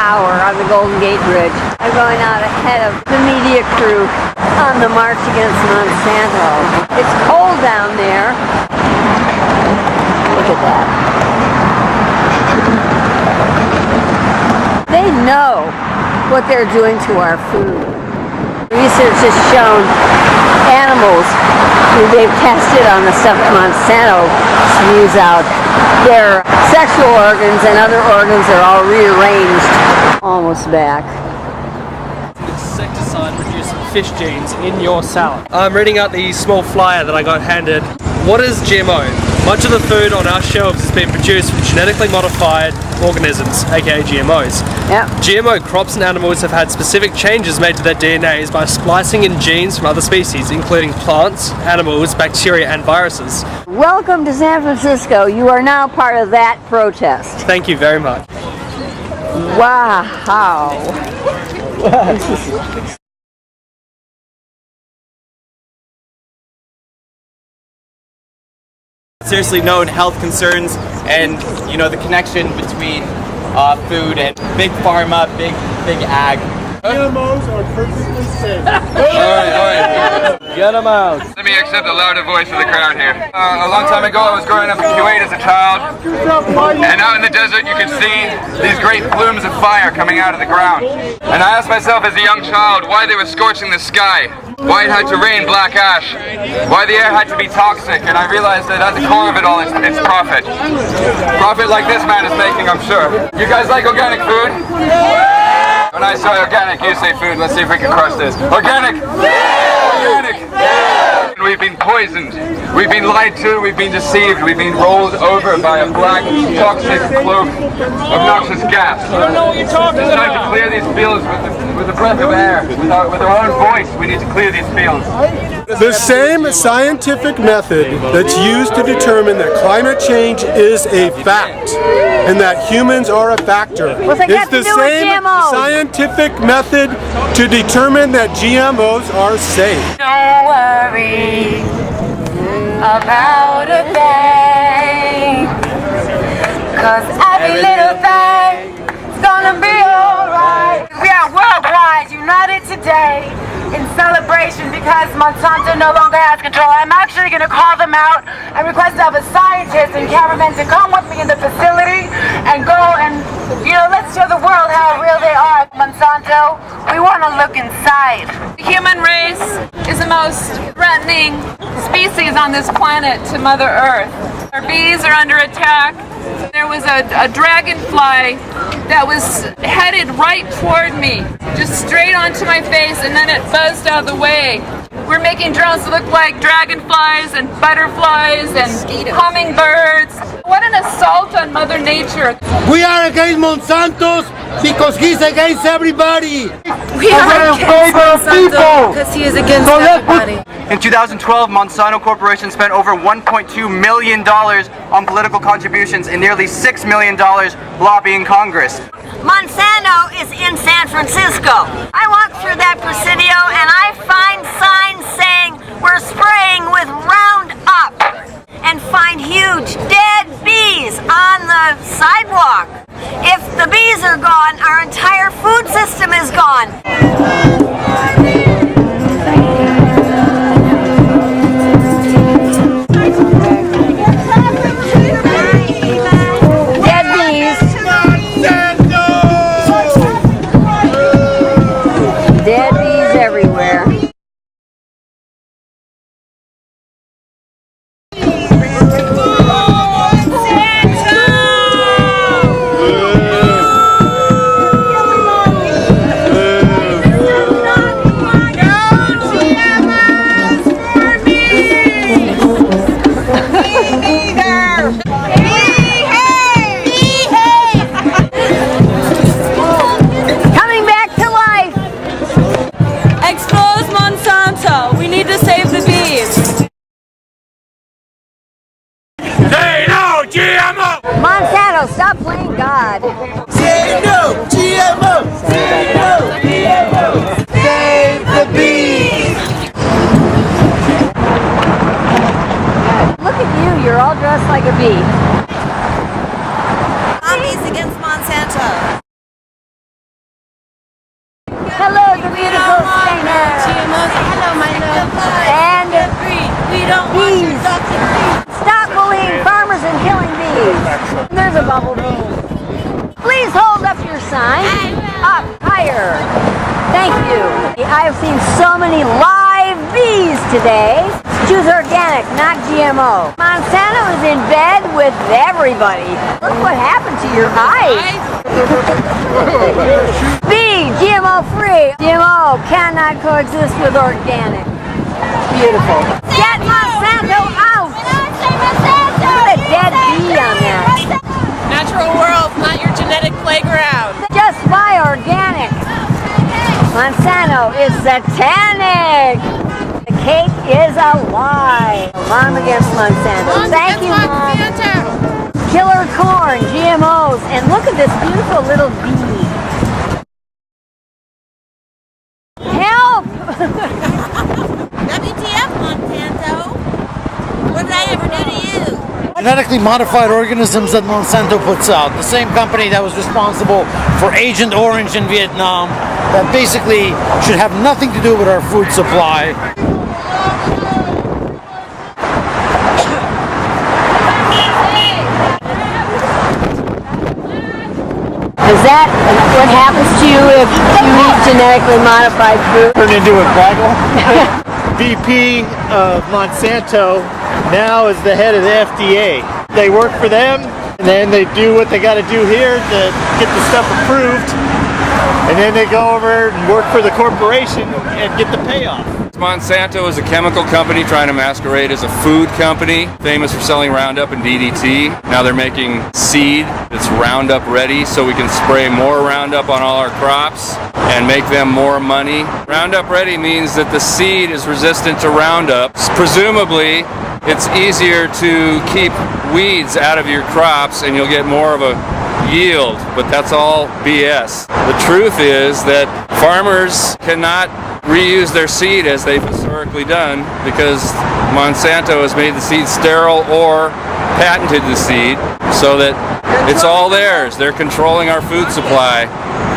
tower on the Golden Gate Bridge. I'm going out ahead of the media crew on the March Against Monsanto. It's cold down there. Look at that. They know what they're doing to our food. Research has shown animals who they've tested on the stuff Monsanto spews out, their sexual organs and other organs are all rearranged. Almost back. Insecticide reduced fish genes in your salad. I'm reading out the small flyer that I got handed. What is GMO? Much of the food on our shelves has been produced from genetically modified organisms, aka GMOs. Yep. GMO crops and animals have had specific changes made to their DNAs by splicing in genes from other species, including plants, animals, bacteria, and viruses. Welcome to San Francisco. You are now part of that protest. Thank you very much. Wow. Seriously known health concerns and, you know, the connection between food and big pharma, big ag. GMOs are perfectly safe. Alright. Get them out. Let me accept the louder voice of the crowd here. A long time ago I was growing up in Kuwait as a child, and out in the desert you could see these great plumes of fire coming out of the ground. And I asked myself as a young child why they were scorching the sky, why it had to rain black ash, why the air had to be toxic, and I realized that at the core of it all it's profit. Profit like this man is making, I'm sure. You guys like organic food? When I say organic, you say food. Let's see if we can crush this. Organic! Organic! We've been poisoned. We've been lied to. We've been deceived. We've been rolled over by a black, toxic cloak of noxious gas. I don't know what you're talking It's time to about. clear these fields with a breath of air. With our own voice, we need to clear these fields. The same scientific method that's used to determine that climate change is a fact and that humans are a factor is the same scientific method to determine that GMOs are safe. Don't worry about a thing, 'cause every little thing's gonna be alright. We are worldwide united today in celebration because Monsanto no longer has control. I'm actually going to call them out and request to have a scientist and cameraman to come with me in the facility and go and, you know, let's show the world how real they are. Monsanto, we want to look inside. The human race is the most threatening species on this planet to Mother Earth. Our bees are under attack. There was a dragonfly that was headed right toward me, just straight onto my face, and then it buzzed out of the way. We're making drones look like dragonflies and butterflies and hummingbirds. What an assault on Mother Nature. We are against Monsanto because he's against everybody. We are against Monsanto because he is against everybody. In 2012, Monsanto Corporation spent over $1.2 million on political contributions and nearly $6 million lobbying Congress. Monsanto is in San Francisco. I walk through that Presidio and I find signs saying we're spraying with Roundup and find huge dead bees on the sidewalk. If the bees are gone, our entire food system is gone. Dead bees everywhere. Bees. Stop bullying farmers and killing bees. There's a bumblebee. Please hold up your sign. Up higher. Thank you. I've seen so many live bees today. Choose organic, not GMO. Monsanto is in bed with everybody. Look what happened to your eyes. B, GMO free. GMO cannot coexist with organic. Beautiful. Get Monsanto out. Put a dead bee on that. Natural world, not your genetic playground. Just buy organic. Monsanto is satanic. The cake is a lie. Mom against Monsanto. Thank you, Mom. Killer corn, GMOs, and look at this beautiful little bee. Help! WTF, Monsanto? What did I ever do to you? Genetically modified organisms that Monsanto puts out. The same company that was responsible for Agent Orange in Vietnam, that basically should have nothing to do with our food supply. Is that what happens to you if you eat genetically modified food? Turn into a gaggle. VP of Monsanto now is the head of the FDA. They work for them, and then they do what they got to do here to get the stuff approved, and then they go over and work for the corporation and get the payoff. Monsanto is a chemical company trying to masquerade as a food company, famous for selling Roundup and DDT. Now they're making seed that's Roundup Ready, so we can spray more Roundup on all our crops and make them more money. Roundup Ready means that the seed is resistant to Roundup. Presumably, it's easier to keep weeds out of your crops and you'll get more of a yield, but that's all BS. The truth is that farmers cannot reuse their seed as they've historically done because Monsanto has made the seed sterile or patented the seed so that it's all theirs. They're controlling our food supply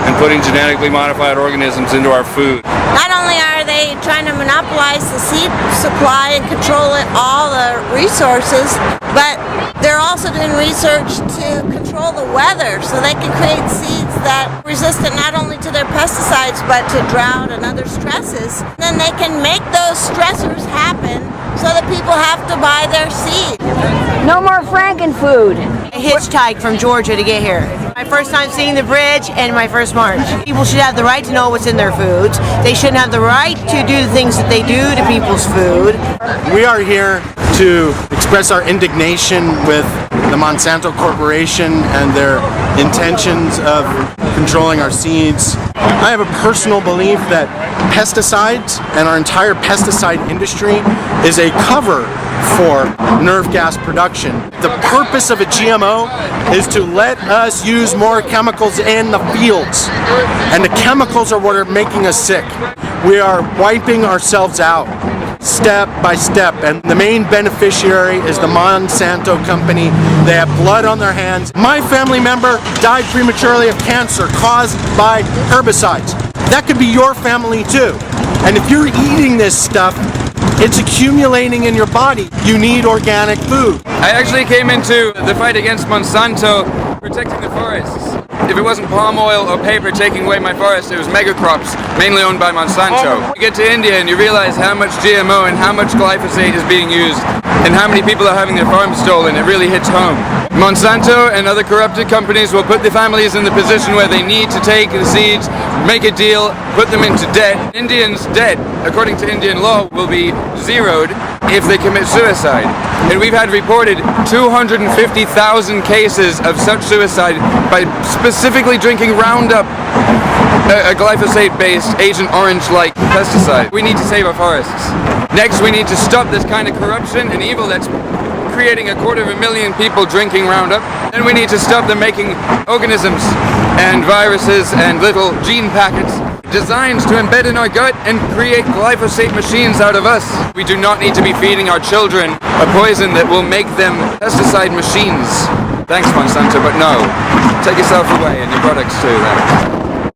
and putting genetically modified organisms into our food. Not only are they trying to monopolize the seed supply and control all the resources, but they're also doing research to control the weather so they can create seeds that are resistant not only to their pesticides but to drought and other stresses. Then they can make those stressors happen so that people have to buy their seed. No more Frankenfood. I hitchhiked from Georgia to get here. My first time seeing the bridge and my first march. People should have the right to know what's in their foods. They shouldn't have the right to do the things that they do to people's food. We are here to express our indignation with the Monsanto Corporation and their intentions of controlling our seeds. I have a personal belief that pesticides and our entire pesticide industry is a cover for nerve gas production. The purpose of a GMO is to let us use more chemicals in the fields, and the chemicals are what are making us sick. We are wiping ourselves out step by step, and the main beneficiary is the Monsanto company. They have blood on their hands. My family member died prematurely of cancer caused by herbicides. That could be your family too. And if you're eating this stuff, it's accumulating in your body. You need organic food. I actually came into the fight against Monsanto protecting the forests. If it wasn't palm oil or paper taking away my forest, it was megacrops, mainly owned by Monsanto. You get to India and you realize how much GMO and how much glyphosate is being used and how many people are having their farms stolen. It really hits home. Monsanto and other corrupted companies will put the families in the position where they need to take the seeds, make a deal, put them into debt. Indians' debt, according to Indian law, will be zeroed if they commit suicide. And we've had reported 250,000 cases of such suicide by specifically drinking Roundup, a glyphosate-based Agent Orange-like pesticide. We need to save our forests. Next, we need to stop this kind of corruption and evil that's creating 250,000 people drinking Roundup. Then we need to stop them making organisms and viruses and little gene packets designed to embed in our gut and create glyphosate machines out of us. We do not need to be feeding our children a poison that will make them pesticide machines. Thanks, Monsanto, but no. Take yourself away and your products too, then.